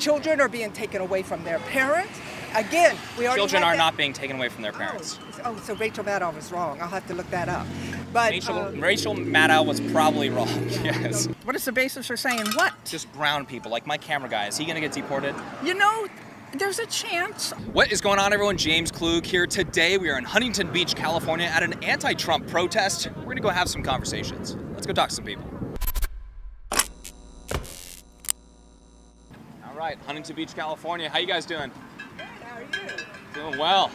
children are being taken away from their parents. Again, we already Children are not being taken away from their parents. Oh, so Rachel Maddow was wrong. I'll have to look that up. But Rachel Maddow was probably wrong. Yes. What is the basis for saying what? Just brown people, like my camera guy. Is he going to get deported? You know, there's a chance. What is going on, everyone? James Klug here. Today we are in Huntington Beach, California at an anti-Trump protest. We're going to go have some conversations. Let's go talk to some people. All right, Huntington Beach, California. How you guys doing? Good, how are you? Doing well.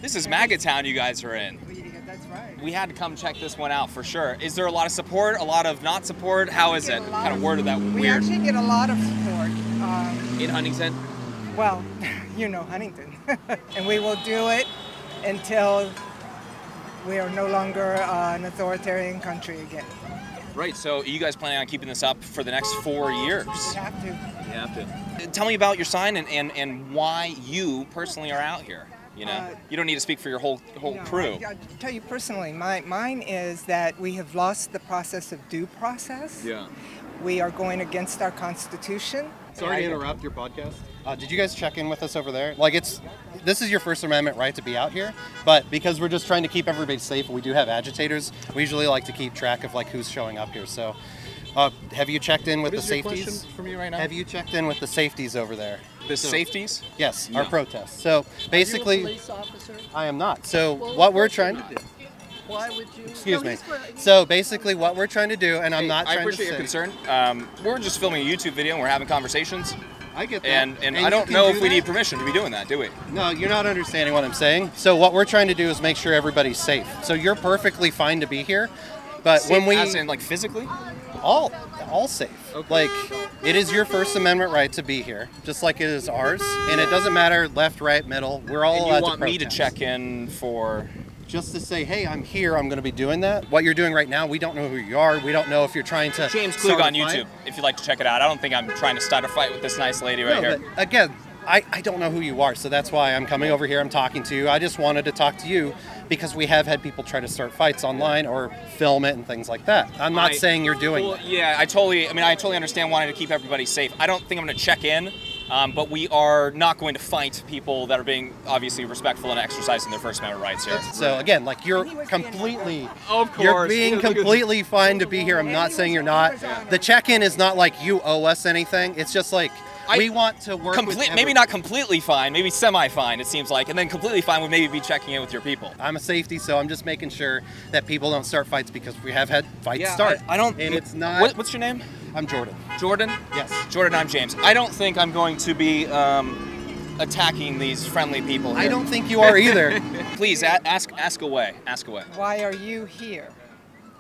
This is MAGA town you guys are in. That's right. We had to come check this one out for sure. Is there a lot of support, a lot of not support? How is it? Kind of worded that weird. We actually get a lot of support. In Huntington? Well, you know Huntington. And we will do it until we are no longer an authoritarian country again. Right, so are you guys planning on keeping this up for the next 4 years? We have to. You have to. Tell me about your sign and why you personally are out here. You know, you don't need to speak for your whole crew. I'll tell you personally, mine is that we have lost the process of due process. Yeah. We are going against our Constitution. Sorry to interrupt your podcast. Did you guys check in with us over there? Like, this is your First Amendment right to be out here, but because we're just trying to keep everybody safe, we do have agitators. We usually like to keep track of like who's showing up here. So, have you checked in with the safeties? What is your question for me right now? Have you checked in with the safeties over there? The safeties? Yes, No. our protests. So basically, Are you a police officer? I am not. So Well, what we're of course trying you're to not. do. Why would you? Excuse No, me. he's- So basically, what we're trying to do, and I'm not I trying to appreciate say. your concern. We're just filming a YouTube video and we're having conversations. I get that. And I you don't can know do if we that? need permission to be doing that, do we? No, you're not understanding what I'm saying. So what we're trying to do is make sure everybody's safe. So you're perfectly fine to be here, but when we As in, like, physically? all safe. Okay. Like, it is your First Amendment right to be here, just like it is ours, and it doesn't matter left, right, middle. We're all And allowed you want to me to protest. check in for... Just to say, hey, I'm here. I'm going to be doing that. What you're doing right now, we don't know who you are. We don't know if you're trying to. James Klug start on a fight. YouTube, if you'd like to check it out. I don't think I'm trying to start a fight with this nice lady right No, here. but again, I don't know who you are, so that's why I'm coming over here. I'm talking to you. I just wanted to talk to you because we have had people try to start fights online or film it and things like that. I'm not saying you're doing Well, that. yeah, I totally understand wanting to keep everybody safe. I don't think I'm going to check in, but we are not going to fight people that are being obviously respectful and exercising their First Amendment rights here. So again, like you're completely, Of course. you're being completely fine to be here. I'm not saying you're not. The check-in is not like you owe us anything. It's just like we want to work with maybe not completely fine, maybe semi-fine, it seems like, and then completely fine would maybe be checking in with your people. I'm a safety, so I'm just making sure that people don't start fights because we have had fights Yeah, start. I don't. And it's not. What's your name? I'm Jordan. Jordan? Yes. Jordan, I'm James. I don't think I'm going to be attacking these friendly people here. I don't think you are either. Please, ask away. Ask away. Why are you here?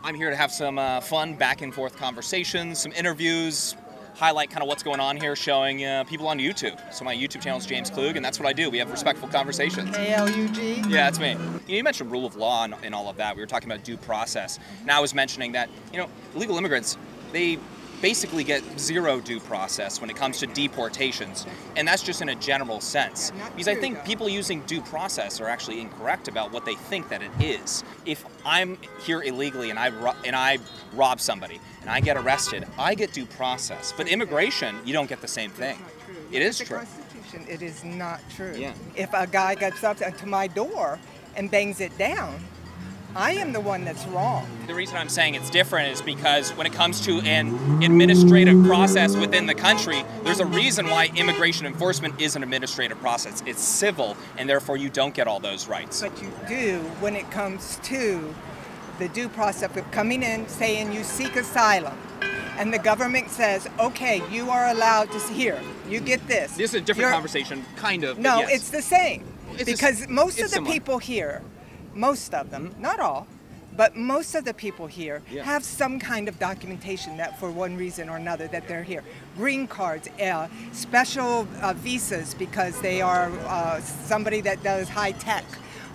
I'm here to have some fun back and forth conversations, some interviews, highlight kind of what's going on here, showing people on YouTube. So my YouTube channel is James Klug, and that's what I do. We have respectful conversations. KLUG? Yeah, that's me. You mentioned rule of law and all of that. We were talking about due process. Now I was mentioning that, illegal immigrants, they basically get zero due process when it comes to deportations. And that's just in a general sense. Because I think people using due process are actually incorrect about what they think that it is. If I'm here illegally and I rob somebody and I get arrested, I get due process. But immigration, you don't get the same thing. It is true. The Constitution, it is not true. Yeah. If a guy gets up to my door and bangs it down, I am the one that's wrong. The reason I'm saying it's different is because when it comes to an administrative process within the country, there's a reason why immigration enforcement is an administrative process. It's civil, and therefore you don't get all those rights. But you do when it comes to the due process of coming in, saying you seek asylum, and the government says, okay, you are allowed to, here, you get this. This is a different conversation, kind of. No, yes. it's the same. Because most of the similar. people here, most of them, not all, but most of the people here have some kind of documentation that for one reason or another that they're here. Green cards, special visas because they are somebody that does high tech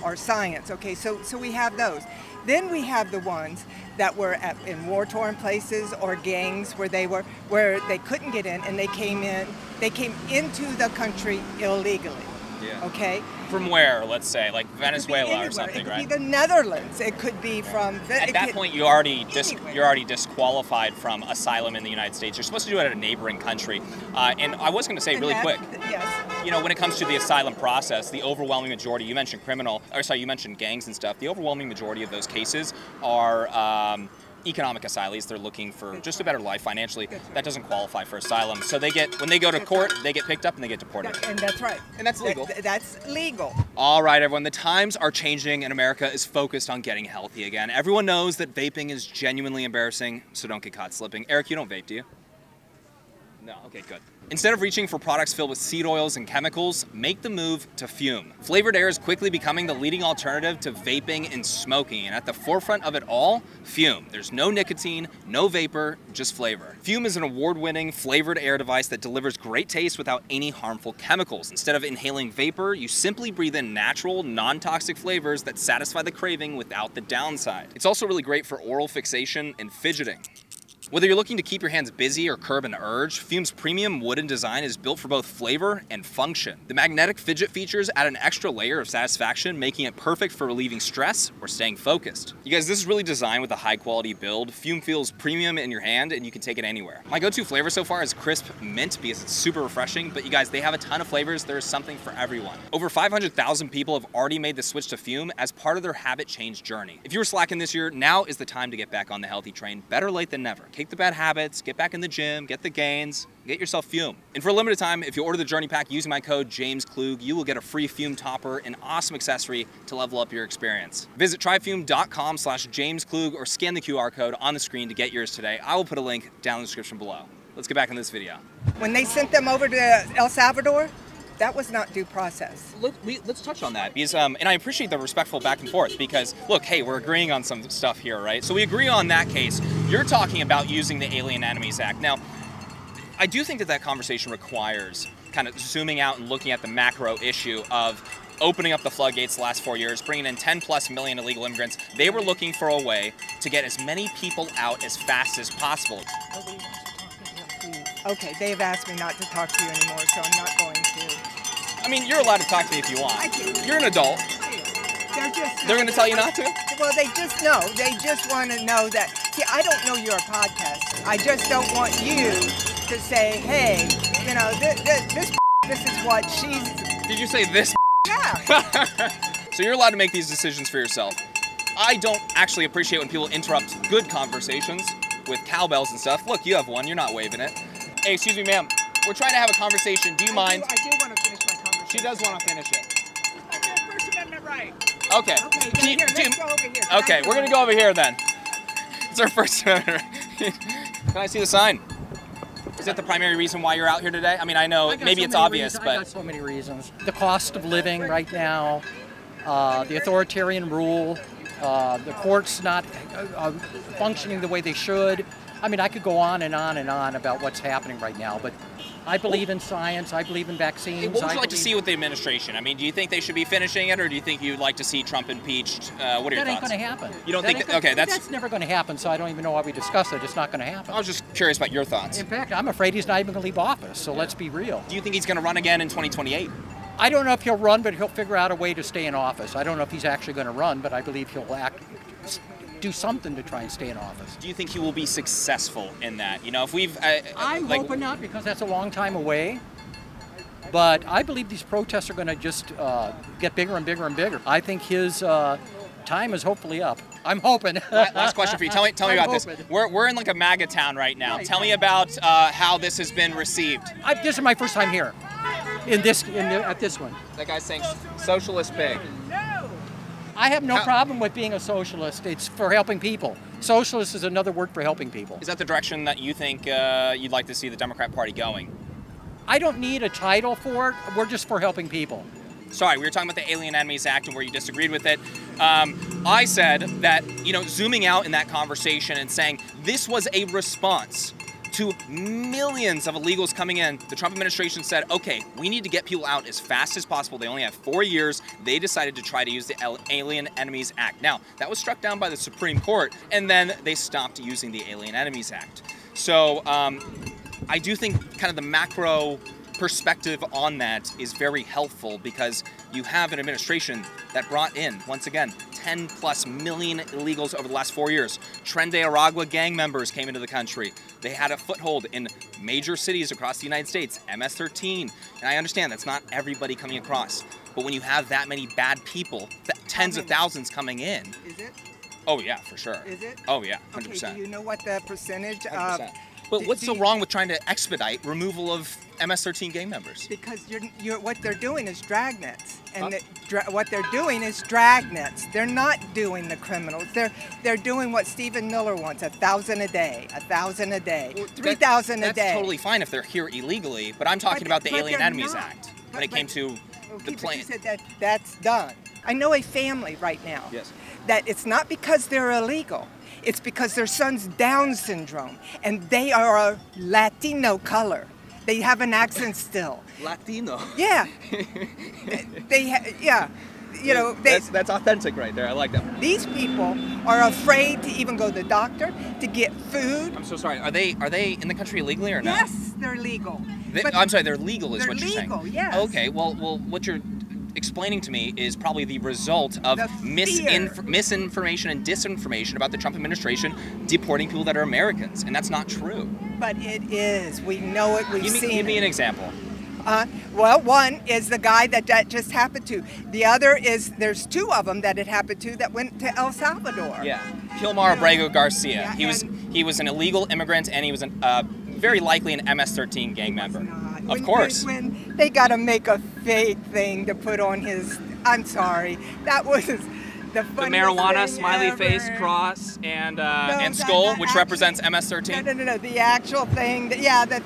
or science. Okay, so we have those. Then we have the ones that were in war-torn places or gangs where they couldn't get in and they came into the country illegally. Yeah. Okay. From where, let's say, like Venezuela Anywhere. or something, it could right? be the Netherlands. It could be from. At that point, you're already disqualified from asylum in the United States. You're supposed to do it at a neighboring country. And I was going to say really quick. Yes. You know, when it comes to the asylum process, the overwhelming majority. You mentioned you mentioned gangs and stuff. The overwhelming majority of those cases are. Economic asylees. They're looking for just a better life financially. That doesn't qualify for asylum. So when they go to court, they get picked up and they get deported. And that's right. And that's legal. That's legal. All right, everyone. The times are changing and America is focused on getting healthy again. Everyone knows that vaping is genuinely embarrassing, so don't get caught slipping. Eric, you don't vape, do you? No, okay, good. Instead of reaching for products filled with seed oils and chemicals, make the move to Fume. Flavored air is quickly becoming the leading alternative to vaping and smoking, and at the forefront of it all, Fume. There's no nicotine, no vapor, just flavor. Fume is an award-winning flavored air device that delivers great taste without any harmful chemicals. Instead of inhaling vapor, you simply breathe in natural, non-toxic flavors that satisfy the craving without the downside. It's also really great for oral fixation and fidgeting. Whether you're looking to keep your hands busy or curb an urge, Fume's premium wooden design is built for both flavor and function. The magnetic fidget features add an extra layer of satisfaction, making it perfect for relieving stress or staying focused. You guys, this is really designed with a high quality build. Fume feels premium in your hand and you can take it anywhere. My go-to flavor so far is crisp mint because it's super refreshing, but you guys, they have a ton of flavors. There is something for everyone. Over 500,000 people have already made the switch to Fume as part of their habit change journey. If you were slacking this year, now is the time to get back on the healthy train. Better late than never. Kick the bad habits, get back in the gym, get the gains, get yourself Fume. And for a limited time, if you order the Journey Pack using my code JamesKlug, you will get a free Fume topper, an awesome accessory to level up your experience. Visit tryfume.com/JamesKlug or scan the QR code on the screen to get yours today. I will put a link down in the description below. Let's get back in this video. When they sent them over to El Salvador, that was not due process. Let's touch on that because, and I appreciate the respectful back and forth because, look, hey, we're agreeing on some stuff here, right? So we agree on that case. You're talking about using the Alien Enemies Act. Now, I do think that conversation requires kind of zooming out and looking at the macro issue of opening up the floodgates the last 4 years, bringing in 10+ million illegal immigrants. They were looking for a way to get as many people out as fast as possible. Okay, they've asked me not to talk to you anymore, so I'm not going to. I mean, you're allowed to talk to me if you want. I can. You're an adult. They're going to tell you not to? Well, they just know. They just want to know that. See, I don't know you're a podcaster. I just don't want you to say, hey, you know, this is what she's... Did you say this? Yeah. So you're allowed to make these decisions for yourself. I don't actually appreciate when people interrupt good conversations with cowbells and stuff. Look, you have one. You're not waving it. Hey, excuse me, ma'am. We're trying to have a conversation. Do you mind? I do want to finish my conversation. She does want to finish it. I got First Amendment right. Okay. Okay, here, let's go over here. Okay, we're going to go over here then. It's our First Amendment right. Can I see the sign? Is that the primary reason why you're out here today? I mean, I know maybe it's obvious, but... I got so many reasons. The cost of living right now, the authoritarian rule, the courts not functioning the way they should. I mean, I could go on and on and on about what's happening right now, but I believe in science, I believe in vaccines. What would you like to see with the administration? I mean, do you think they should be finishing it, or do you think you'd like to see Trump impeached? What are your thoughts? That ain't going to happen. You don't think... Okay, that's never going to happen, so I don't even know why we discuss it. It's not going to happen. I was just curious about your thoughts. In fact, I'm afraid he's not even going to leave office, so let's be real. Do you think he's going to run again in 2028? I don't know if he'll run, but he'll figure out a way to stay in office. I don't know if he's actually going to run, but I believe he'll do something to try and stay in office. Do you think he will be successful in that? You know, if we've... I'm hoping not, because that's a long time away. But I believe these protests are going to just get bigger and bigger and bigger. I think his time is hopefully up. I'm hoping. Last question for you. Tell me about this. We're in like a MAGA town right now. Right. Tell me about how this has been received. This is my first time here, at this one. That guy's saying socialist pig. I have no problem with being a socialist. It's for helping people. Socialist is another word for helping people. Is that the direction that you think you'd like to see the Democrat Party going? I don't need a title for it. We're just for helping people. Sorry, we were talking about the Alien Enemies Act and where you disagreed with it. I said that, you know, zooming out in that conversation and saying this was a response to millions of illegals coming in. The Trump administration said, okay, we need to get people out as fast as possible. They only have 4 years. They decided to try to use the Alien Enemies Act. Now, that was struck down by the Supreme Court, and then they stopped using the Alien Enemies Act. So I do think kind of the macro perspective on that is very helpful because you have an administration that brought in, once again, 10+ million illegals over the last 4 years. Tren de Aragua gang members came into the country. They had a foothold in major cities across the United States, MS-13. And I understand that's not everybody coming across. But when you have that many bad people, tens of thousands coming in. Is it? Oh yeah, for sure. Is it? Oh yeah, 100%. Okay, do you know what the percentage 100%. of... But what's so wrong with trying to expedite removal of MS-13 gang members? Because what they're doing is dragnets, and what they're doing is dragnets. They're not doing the criminals. They're doing what Stephen Miller wants: 1,000 a day, 1,000 a day, 3,000 a day. That's totally fine if they're here illegally. But I'm talking about the Alien Enemies Act when it came to the plane. You said that's done. I know a family right now. Yes. That it's not because they're illegal. It's because their son's Down syndrome, and they are a Latino color. They have an accent still. Latino. Yeah. Yeah. You know, that's authentic right there. I like that. These people are afraid to even go to the doctor, to get food. I'm so sorry. Are they in the country illegally or not? Yes, they're legal. I'm sorry, they're legal is what you're saying. They're legal, yes. Okay, well, what you're explaining to me is probably the result of misinformation and disinformation about the Trump administration deporting people that are Americans, and that's not true. But it is. We know it. We've seen it. Give me an example. Well, one is the guy that just happened to. The other is there's two of them that it happened to that went to El Salvador. Yeah, Gilmar Abrego Garcia. Yeah, he was an illegal immigrant, and he was very likely an MS-13 gang member. Of course. When they got to make a fake thing to put on his, I'm sorry, that was the funniest the marijuana thing smiley ever. face cross and skull, which represents MS-13. No. The actual thing,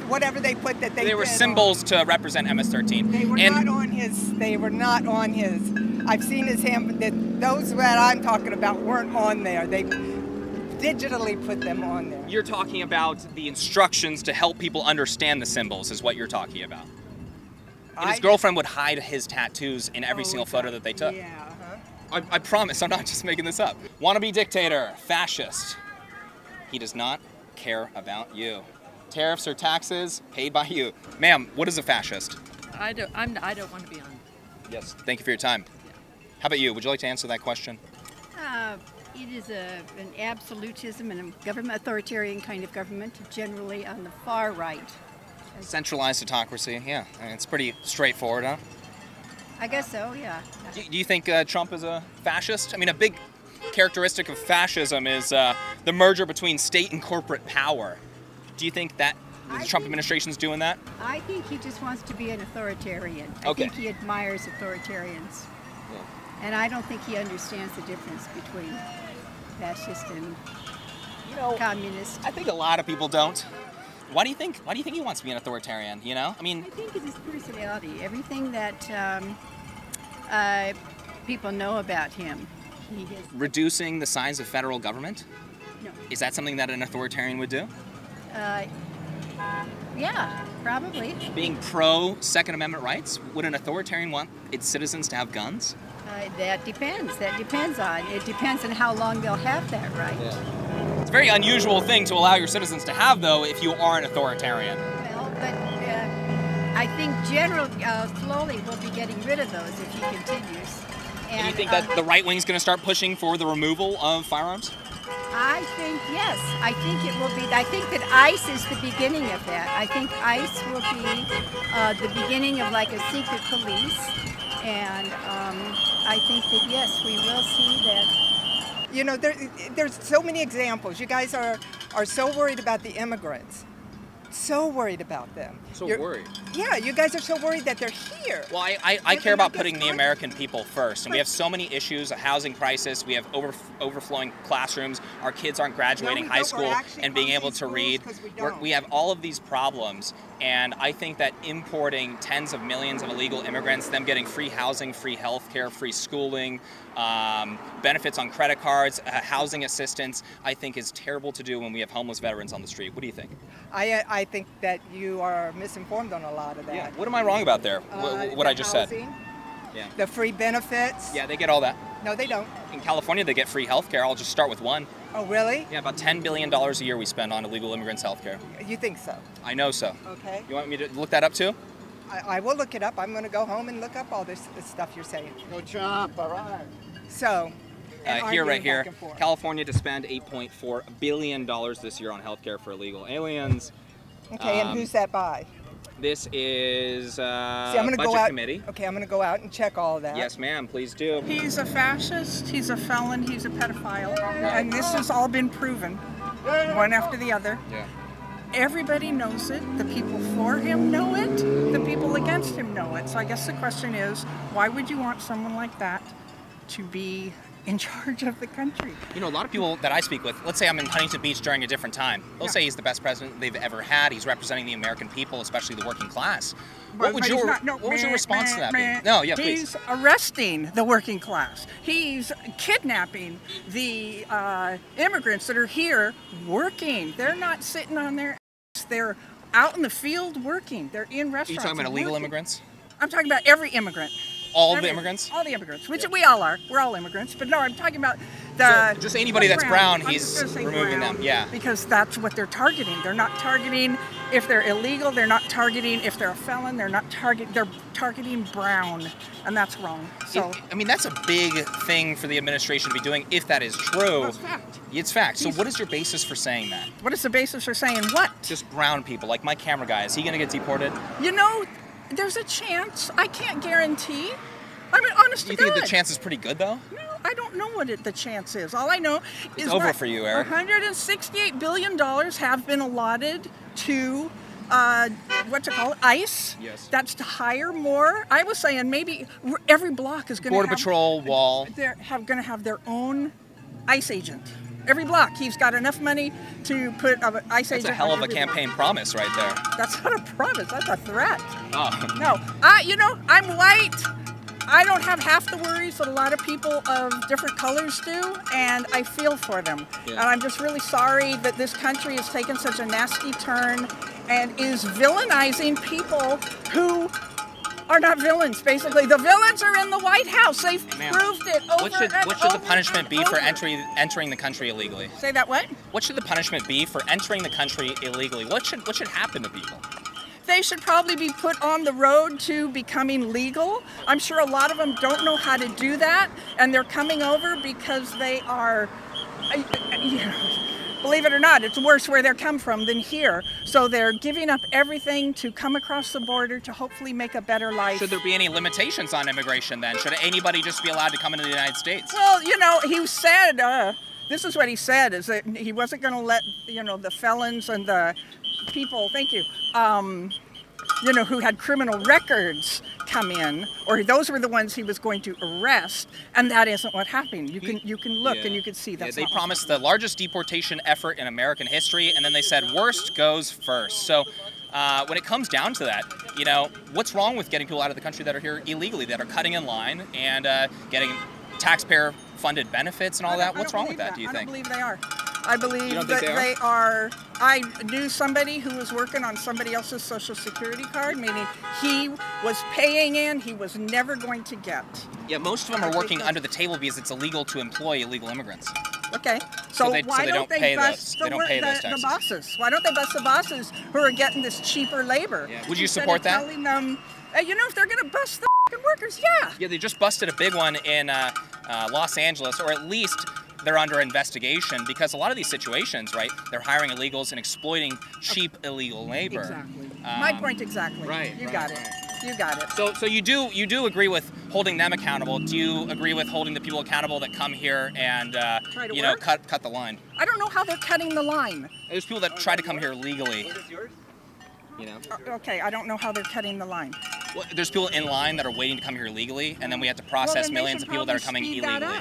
whatever they put that they were did symbols to represent MS-13. They were not on his. They were not on his. I've seen his hand, but those that I'm talking about weren't on there. They digitally put them on there. You're talking about the instructions to help people understand the symbols is what you're talking about. And his girlfriend would hide his tattoos in every single photo that they took. Yeah. I promise, I'm not just making this up. Wannabe dictator, fascist. He does not care about you. Tariffs or taxes paid by you. Ma'am, what is a fascist? I don't want to be on. Yes, thank you for your time. How about you? Would you like to answer that question? It is an absolutism and a government, authoritarian kind of government, generally on the far right. Centralized autocracy, yeah. I mean, it's pretty straightforward, huh? I guess so, yeah. Do you think Trump is a fascist? I mean, a big characteristic of fascism is the merger between state and corporate power. Do you think that the Trump administration's doing that? I think he just wants to be an authoritarian. Okay. I think he admires authoritarians. Yeah. And I don't think he understands the difference between fascist and communist. I think a lot of people don't. Why do you think he wants to be an authoritarian, you know? I mean, I think it's his personality. Everything that people know about him. He has. Reducing the size of federal government? No. Is that something that an authoritarian would do? Yeah, probably. Being pro Second Amendment rights? Would an authoritarian want its citizens to have guns? That depends. It depends on how long they'll have that right. Yeah. It's a very unusual thing to allow your citizens to have, though, if you are an authoritarian. Well, but I think slowly we'll be getting rid of those if he continues. And you think that the right wing's going to start pushing for the removal of firearms? I think yes. I think it will be. I think that ICE is the beginning of that. I think ICE will be the beginning of like a secret police, and I think that yes, we will see that. You know, there's so many examples. You guys are so worried about the immigrants. So worried about them. You're worried? Yeah, you guys are so worried that they're here. Well, I care about putting the American people first, and we have so many issues, a housing crisis, we have overflowing classrooms, our kids aren't graduating high school and being able to read. We have all of these problems, and I think that importing tens of millions of illegal immigrants, them getting free housing, free health care, free schooling, benefits on credit cards, housing assistance, I think is terrible to do when we have homeless veterans on the street. What do you think? I think that you are misinformed on a lot of that. Yeah. What am I wrong about there? What I just said. Yeah. The free benefits. Yeah, they get all that. No, they don't. In California, they get free health care. I'll just start with one. Oh, really? Yeah, about $10 billion a year we spend on illegal immigrants' health care. You think so? I know so. Okay. You want me to look that up too? I will look it up. I'm going to go home and look up all this stuff you're saying. Go chomp, all right. So, here, right here, California to spend $8.4 billion this year on healthcare for illegal aliens. Okay, and who's that by? This is I'm gonna Budget go out, Committee. Okay, I'm going to go out and check all of that. Yes, ma'am, please do. He's a fascist, he's a felon, he's a pedophile, and this has all been proven, one after the other. Yeah. Everybody knows it. The people for him know it. The people against him know it. So I guess the question is, why would you want someone like that to be in charge of the country? You know, a lot of people that I speak with, let's say I'm in Huntington Beach during a different time. They'll say he's the best president they've ever had. He's representing the American people, especially the working class. What would your response to that be? No, yeah, please. He's arresting the working class. He's kidnapping the immigrants that are here working. They're not sitting on their ass. They're out in the field working. They're in restaurants. Are you talking about illegal working. immigrants? I'm talking about every immigrant. All the immigrants? All the immigrants, which we all are. We're all immigrants. But no, I'm talking about the... So just anybody that's brown, he's removing them, yeah. Because that's what they're targeting. They're not targeting if they're illegal. They're not targeting if they're a felon. They're not they're targeting brown, and that's wrong. So I mean, that's a big thing for the administration to be doing, if that is true. Well, it's fact. It's fact. So what is your basis for saying that? What is the basis for saying what? Just brown people, like my camera guy. Is he going to get deported? You know, there's a chance. I can't guarantee. I mean, honest to God. You think the chance is pretty good, though? No, I don't know what the chance is. All I know is over for you, Eric. $168 billion have been allotted to, what's it called, ICE. Yes. That's to hire more. I was saying maybe every block is going to have... Border Patrol, wall. They're going to have their own ICE agent. Every block. He's got enough money to put an ICE agent. That's a hell of a campaign promise right there. That's not a promise. That's a threat. Oh. No. You know, I'm white. I don't have half the worries that a lot of people of different colors do, and I feel for them. Yeah. And I'm just really sorry that this country has taken such a nasty turn and is villainizing people who are not villains, basically. The villains are in the White House. They've proved it over What should the punishment be for entering the country illegally? Say that what? What should the punishment be for entering the country illegally? What should happen to people? They should probably be put on the road to becoming legal. I'm sure a lot of them don't know how to do that, and they're coming over because they are, you know, believe it or not, it's worse where they come from than here. So they're giving up everything to come across the border to hopefully make a better life. Should there be any limitations on immigration then? Should anybody just be allowed to come into the United States? Well, you know, he said, this is what he said, is that he wasn't going to let, you know, the felons and the people, thank you, you know, who had criminal records come in, or those were the ones he was going to arrest, and that isn't what happened. You can look and you can see that's they promised the largest deportation effort in American history, and then they said worst goes first. So when it comes down to that, you know, what's wrong with getting people out of the country that are here illegally, that are cutting in line and getting taxpayer-funded benefits and all that? What's wrong with that, do you think? I don't believe they are. I believe that they are. I knew somebody who was working on somebody else's Social Security card, meaning he was paying in, he was never going to get. Yeah, most of them are working under the table because it's illegal to employ illegal immigrants. Okay, so why don't they bust the bosses? Why don't they bust the bosses who are getting this cheaper labor? Yeah. Would you support that? Telling them, you know, if they're going to bust the workers, yeah. Yeah, they just busted a big one in Los Angeles, or at least they're under investigation, because a lot of these situations, right, they're hiring illegals and exploiting cheap illegal labor. Exactly. My point exactly. Right. You got it. You got it. So you do agree with holding them accountable? Do you agree with holding the people accountable that come here and you know, cut the line? I don't know how they're cutting the line. There's people that try to come here legally. You know. Okay, I don't know how they're cutting the line. Well, there's people in line that are waiting to come here legally, and then we have to process millions of people that are coming illegally.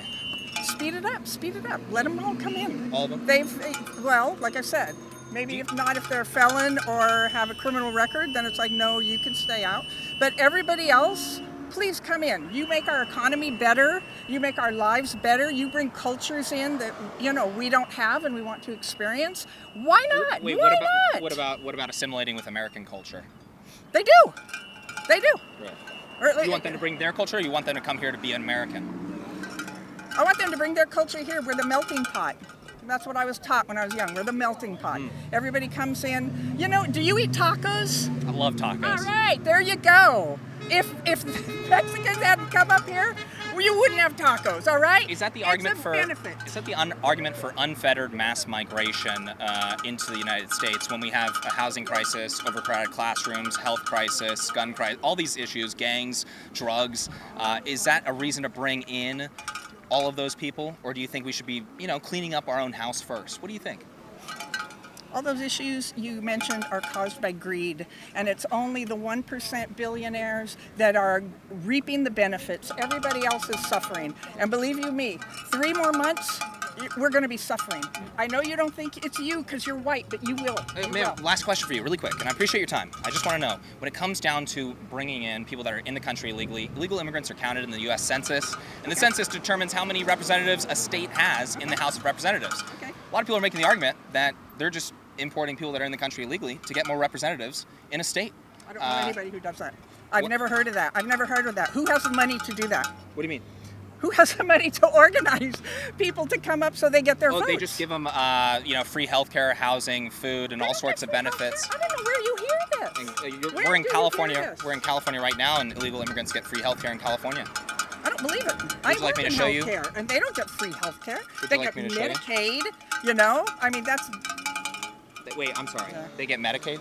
Speed it up, speed it up. Let them all come in. All of them? Well, like I said, maybe if not, if they're a felon or have a criminal record, then it's like, no, you can stay out. But everybody else, please come in. You make our economy better. You make our lives better. You bring cultures in that, you know, we don't have and we want to experience. Why not? Wait, Why not? What about assimilating with American culture? They do. They do. Right. Or, you want them to bring their culture, or you want them to come here to be an American? I want them to bring their culture here. We're the melting pot. That's what I was taught when I was young. We're the melting pot. Everybody comes in. You know, do you eat tacos? I love tacos. All right, there you go. If Mexicans hadn't come up here, well, you wouldn't have tacos. All right. Is that the It's argument a for? benefit. Is that the argument for unfettered mass migration into the United States when we have a housing crisis, overcrowded classrooms, health crisis, gun crisis, all these issues, gangs, drugs? Is that a reason to bring in all of those people, or do you think we should be, cleaning up our own house first? What do you think? All those issues you mentioned are caused by greed, and it's only the 1% billionaires that are reaping the benefits. Everybody else is suffering. And believe you me, 3 more months, we're going to be suffering. I know you don't think it's you because you're white, but you will. Ma'am, last question for you, really quick, and I appreciate your time. I just want to know, when it comes down to bringing in people that are in the country illegally, illegal immigrants are counted in the U.S. Census, and the census determines how many representatives a state has in the House of Representatives. Okay. A lot of people are making the argument that they're just importing people that are in the country illegally to get more representatives in a state. I don't know anybody who does that. I've never heard of that. I've never heard of that. Who has the money to do that? What do you mean? Who has the money to organize people to come up so they get their votes? They just give them, free healthcare, housing, food, and all sorts of benefits. I don't know where you hear this. We're in California. Hear this? We're in California right now, and illegal immigrants get free healthcare in California. I don't believe it. Would you like me to show you? Healthcare, and they don't get free health care. Would They you like get me to show you? Medicaid. I mean, that's. Wait, I'm sorry. Yeah. They get Medicaid?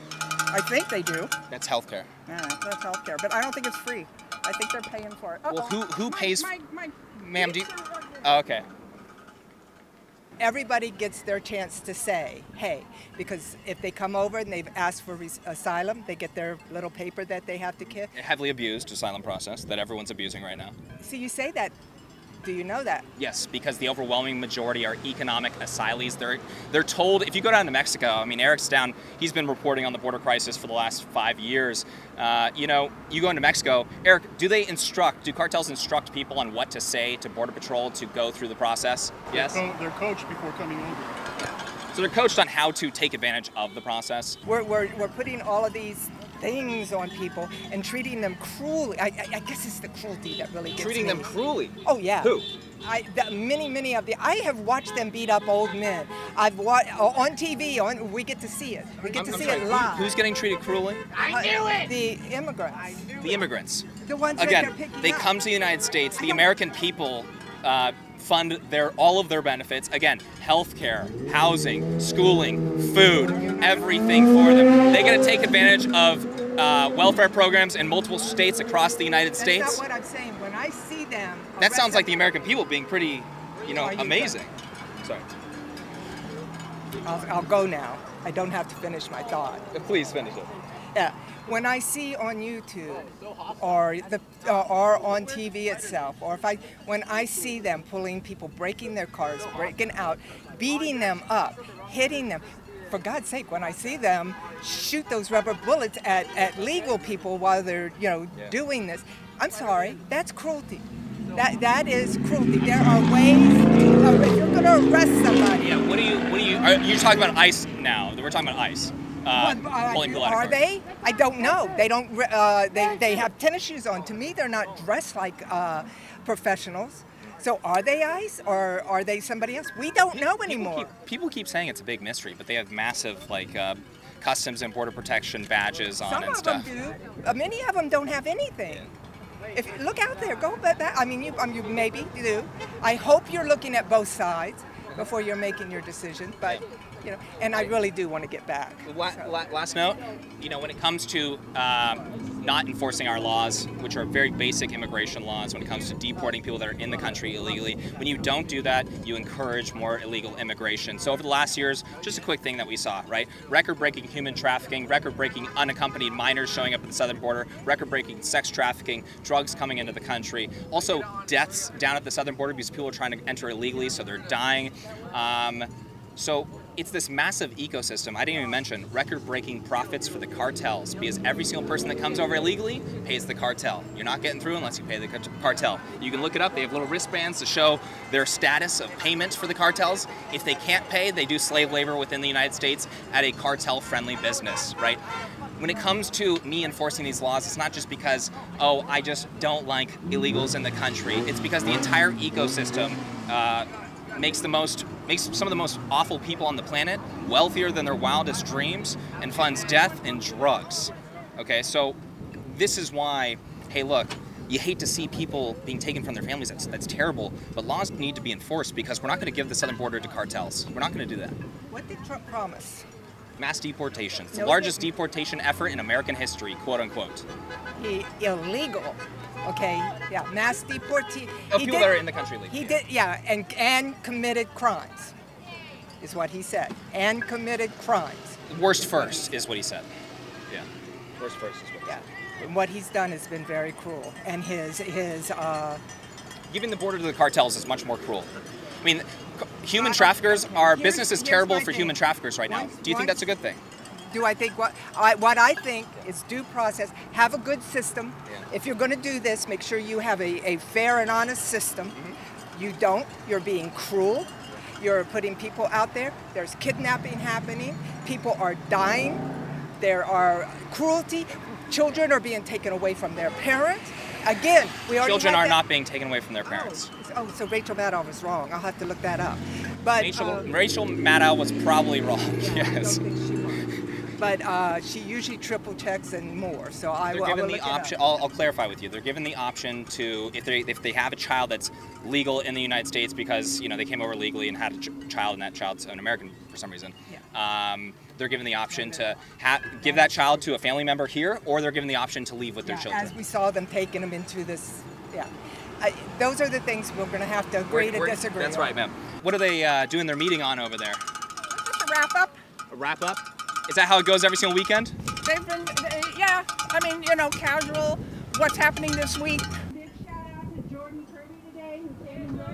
I think they do. That's healthcare. Yeah, that's health care, but I don't think it's free. I think they're paying for it. Well, who pays? My Ma'am, do you? kids are working. Oh, okay. Everybody gets their chance to say, hey, because if they come over and they've asked for asylum, they get their little paper that they have to give. A heavily abused asylum process that everyone's abusing right now. So you say that. Do you know that? Yes, because the overwhelming majority are economic asylees. They're told, if you go down to Mexico, I mean, Eric's down, he's been reporting on the border crisis for the last 5 years. You go into Mexico, Eric, do cartels instruct people on what to say to Border Patrol to go through the process? Yes? They're coached before coming over. So they're coached on how to take advantage of the process? We're putting all of these things on people and treating them cruelly. I guess it's the cruelty that really gets Treating me. them cruelly? Oh yeah. Who? Many of the. I have watched them beat up old men. I've watched on TV. We get to see it. We get to see it live. Who's getting treated cruelly? I knew it. The immigrants. The immigrants. The ones Again, that they're picking they up. come to the United States. The American people fund all of their benefits. Again, healthcare, housing, schooling, food, everything for them. They get to take advantage of welfare programs in multiple states across the United States. That's not what I'm saying. When I see them. That sounds like the American people being pretty, amazing. Sorry. I'll go now. I don't have to finish my thought. Please finish it. Yeah. When I see on YouTube or on TV itself, or when I see them pulling people, breaking their cars, breaking out, beating them up, hitting them, for God's sake, when I see them shoot those rubber bullets at legal people while they're doing this, I'm sorry, that's cruelty. That is cruelty. There are ways. If you're going to arrest somebody. Yeah. What do you? You're talking about ICE now. We're talking about ICE. Are they? I don't know. They don't. They have tennis shoes on. To me, they're not dressed like professionals. So are they ICE or are they somebody else? We don't know anymore. People keep saying it's a big mystery, but they have massive customs and border protection badges on Some and of stuff. them do. Many of them don't have anything. If you look out there, go back. I mean, you maybe do. I hope you're looking at both sides before you're making your decision. But and I really do want to get back. Last note, when it comes to not enforcing our laws, which are very basic immigration laws, when it comes to deporting people that are in the country illegally, when you don't do that, you encourage more illegal immigration. So over the last years, just a quick thing that we saw, right? Record-breaking human trafficking, record-breaking unaccompanied minors showing up at the southern border, record-breaking sex trafficking, drugs coming into the country, also deaths down at the southern border because people are trying to enter illegally, so they're dying. So it's this massive ecosystem. I didn't even mention record-breaking profits for the cartels, because every single person that comes over illegally pays the cartel. You're not getting through unless you pay the cartel. You can look it up. They have little wristbands to show their status of payments for the cartels. If they can't pay, they do slave labor within the United States at a cartel-friendly business, right? When it comes to me enforcing these laws, it's not just because, I just don't like illegals in the country. It's because the entire ecosystem makes some of the most awful people on the planet wealthier than their wildest dreams, and funds death and drugs. Okay, so this is why, hey, look, you hate to see people being taken from their families. That's terrible, but laws need to be enforced because we're not going to give the southern border to cartels. We're not going to do that. What did Trump promise? Mass deportation. It's the No, largest he didn't. deportation effort in American history, quote unquote. Illegal. Okay, yeah, mass deportation. Of people that are in the country legally. He did, yeah, and committed crimes, is what he said, and committed crimes. Worst first is what he said. Yeah. Worst first is what he Yeah, said. and what he's done has been very cruel, and his Giving the border to the cartels is much more cruel. I mean, human I- traffickers, okay, our here's- business is here's terrible my for thing. human traffickers right now. Once- Do you think once- that's a good thing? Do I think what I think is due process? Have a good system. Yeah. If you're going to do this, make sure you have a fair and honest system. Mm-hmm. You don't. You're being cruel. You're putting people out there. There's kidnapping happening. People are dying. There are cruelty. Children are being taken away from their parents. Again, we already Children had are that- not being taken away from their parents. Oh, so Rachel Maddow was wrong. I'll have to look that up. But Rachel Maddow was probably wrong. I Yes. don't think she was. But she usually triple checks and more. So I They're will given look the it up. option. I'll clarify with you. They're given the option to, if they have a child that's legal in the United States because they came over legally and had a child and that child's an American for some reason. Yeah. They're given the option to give that child to a family member here, or they're given the option to leave with their children. As we saw them taking them into this, yeah. Those are the things we're going to have to agree to disagree That's on. right, ma'am. What are they doing their meeting on over there? Just a wrap up. A wrap up? Is that how it goes every single weekend? They've been, yeah, I mean, casual, what's happening this week. Big shout out to Jordan Kirby today, who came and wrote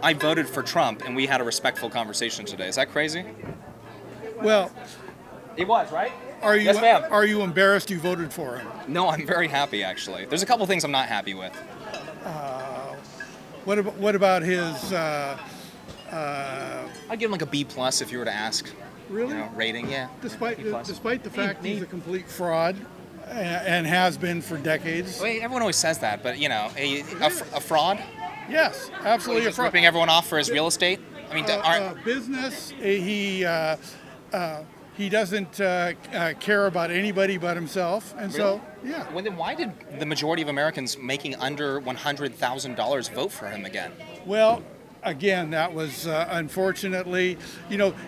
I voted for Trump, and we had a respectful conversation today. Is that crazy? Well, It was, right? are you Yes, ma'am. are you embarrassed you voted for him? No, I'm very happy, actually. There's a couple things I'm not happy with. What about his? I'd give him like a B+ if you were to ask. Really? Rating, yeah. Despite B+. despite the fact he's a complete fraud, and has been for decades. Well, everyone always says that, but a fraud? Yes, So absolutely he's a just fraud. ripping everyone off for his real estate? I mean, Business. He doesn't care about anybody but himself, and so yeah. well, then why did the majority of Americans making under $100,000 vote for him again? Well, again, that was unfortunately,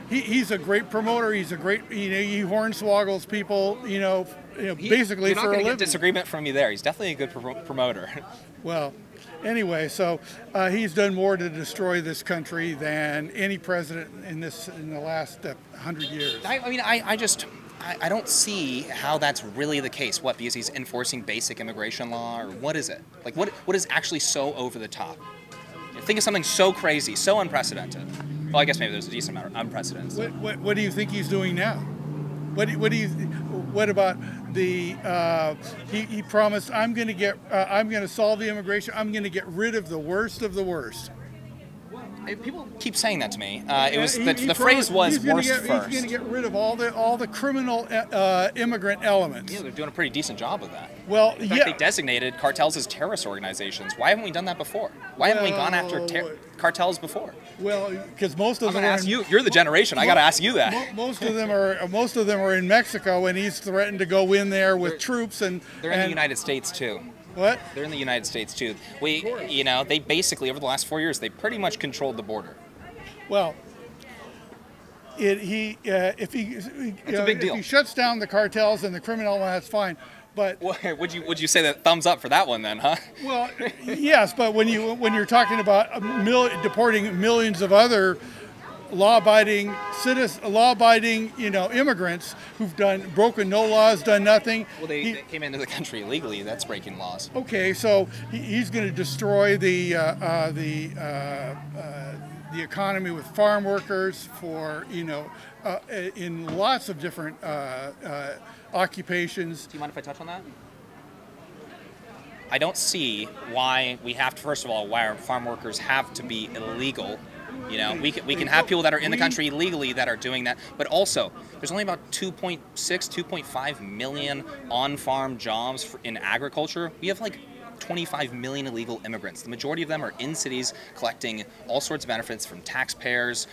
he's a great promoter. He's a great, he hornswoggles people, basically You're not for a gonna get living. disagreement from me there. He's definitely a good promoter. Well, anyway, so he's done more to destroy this country than any president in the last 100 years. I don't see how that's really the case. What, because he's enforcing basic immigration law, or what is it? Like, what is actually so over the top? Think of something so crazy, so unprecedented. Well, I guess maybe there's a decent amount of unprecedented. What do you think he's doing now? What about the? He promised I'm going to solve the immigration. I'm going to get rid of the worst of the worst. People keep saying that to me. The phrase was worst He's first. going to get rid of all the criminal immigrant elements. Yeah, they're doing a pretty decent job of that. Well, In fact, they designated cartels as terrorist organizations. Why haven't we done that before? Why haven't we gone after cartels before? Well, because most of I'm them gonna are ask you. You're the generation. I got to ask you that. Most of them are in Mexico, and he's threatened to go in there with troops and. They're in the United States too. What? They're in the United States too. They basically over the last 4 years, they pretty much controlled the border. Well, if he It's a big deal. if he shuts down the cartels and the criminal, that's fine. But Would you say that thumbs up for that one then, huh? well, yes, but when you're talking about deporting millions of other law-abiding immigrants who've broken no laws, done nothing. Well, they came into the country illegally. That's breaking laws. Okay, so he's going to destroy the economy with farm workers in lots of different occupations. Do you mind if I touch on that? I don't see why we have to. First of all, why our farm workers have to be illegal. We can have people that are in the country legally that are doing that, but also there's only about 2.5 million on-farm jobs in agriculture. We have like 25 million illegal immigrants. The majority of them are in cities collecting all sorts of benefits from taxpayers,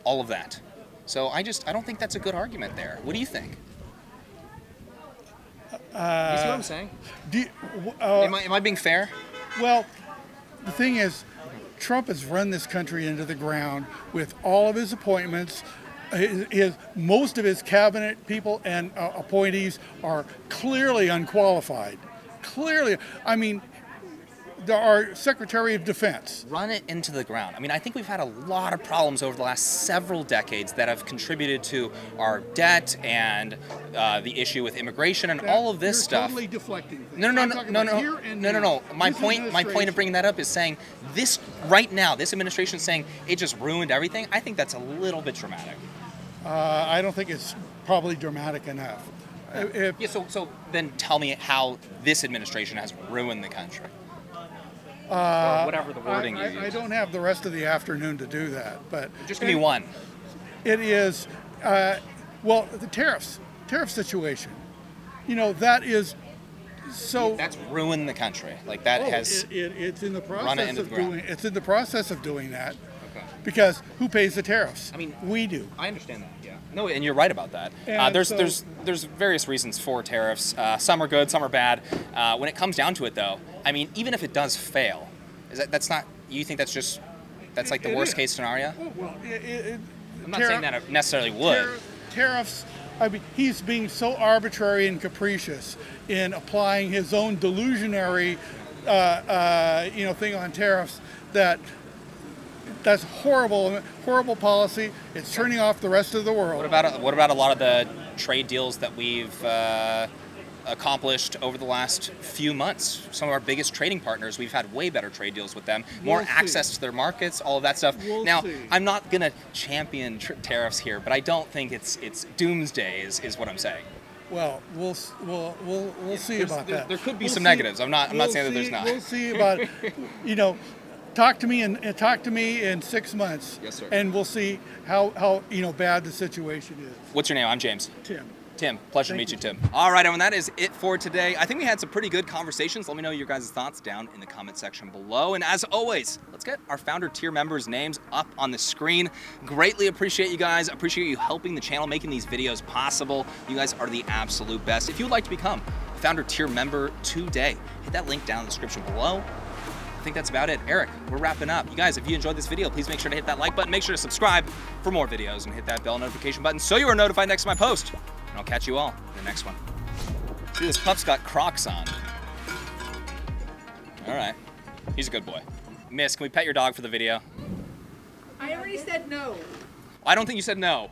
all of that. So I don't think that's a good argument there. What do you think? You see what I'm saying? Am I being fair? Well, the thing is, Trump has run this country into the ground with all of his appointments. Most of his cabinet people and appointees are clearly unqualified. Clearly, I mean, our Secretary of Defense. Run it into the ground. I mean, I think we've had a lot of problems over the last several decades that have contributed to our debt and the issue with immigration and all of this stuff. Totally deflecting things. No. My point of bringing that up is saying this right now. This administration is saying it just ruined everything. I think that's a little bit dramatic. I don't think it's probably dramatic enough. So then tell me how this administration has ruined the country. Or whatever the wording you use. I don't have the rest of the afternoon to do that, but just give me one. It is, well, the tariff situation. You know, that is so. That's ruined the country. Like that has. It's in the run it process into of the ground. doing. It's in the process of doing that. Okay. Because who pays the tariffs? I mean, we do. I understand that. Yeah. No, and you're right about that. There's various reasons for tariffs. Some are good, some are bad. When it comes down to it, though, I mean, even if it does fail, that's not. You think that's like the worst case scenario? Oh, well, I'm not saying that it necessarily would. Tariffs. I mean, he's being so arbitrary and capricious in applying his own delusionary, thing on tariffs that's horrible policy. It's turning off the rest of the world. What about a lot of the trade deals that we've accomplished over the last few months? Some of our biggest trading partners, we've had way better trade deals with them, more access to their markets, all of that stuff. Now, I'm not going to champion tariffs here, but I don't think it's doomsday is what I'm saying. Well, we'll see about that. There could be some negatives. I'm not saying that there's not. We'll see about talk to me in 6 months. Yes, sir. And we'll see how bad the situation is. What's your name? I'm James. Tim, pleasure to meet you, Tim. All right, everyone, that is it for today. I think we had some pretty good conversations. Let me know your guys' thoughts down in the comment section below. And as always, let's get our founder tier members' names up on the screen. Greatly appreciate you guys. Appreciate you helping the channel, making these videos possible. You guys are the absolute best. If you would like to become a founder tier member today, hit that link down in the description below. I think that's about it. Eric, we're wrapping up. You guys, if you enjoyed this video, please make sure to hit that like button. Make sure to subscribe for more videos and hit that bell notification button so you are notified next time I post. And I'll catch you all in the next one. See, this pup's got Crocs on. All right. He's a good boy. Miss, can we pet your dog for the video? I already said no. I don't think you said no.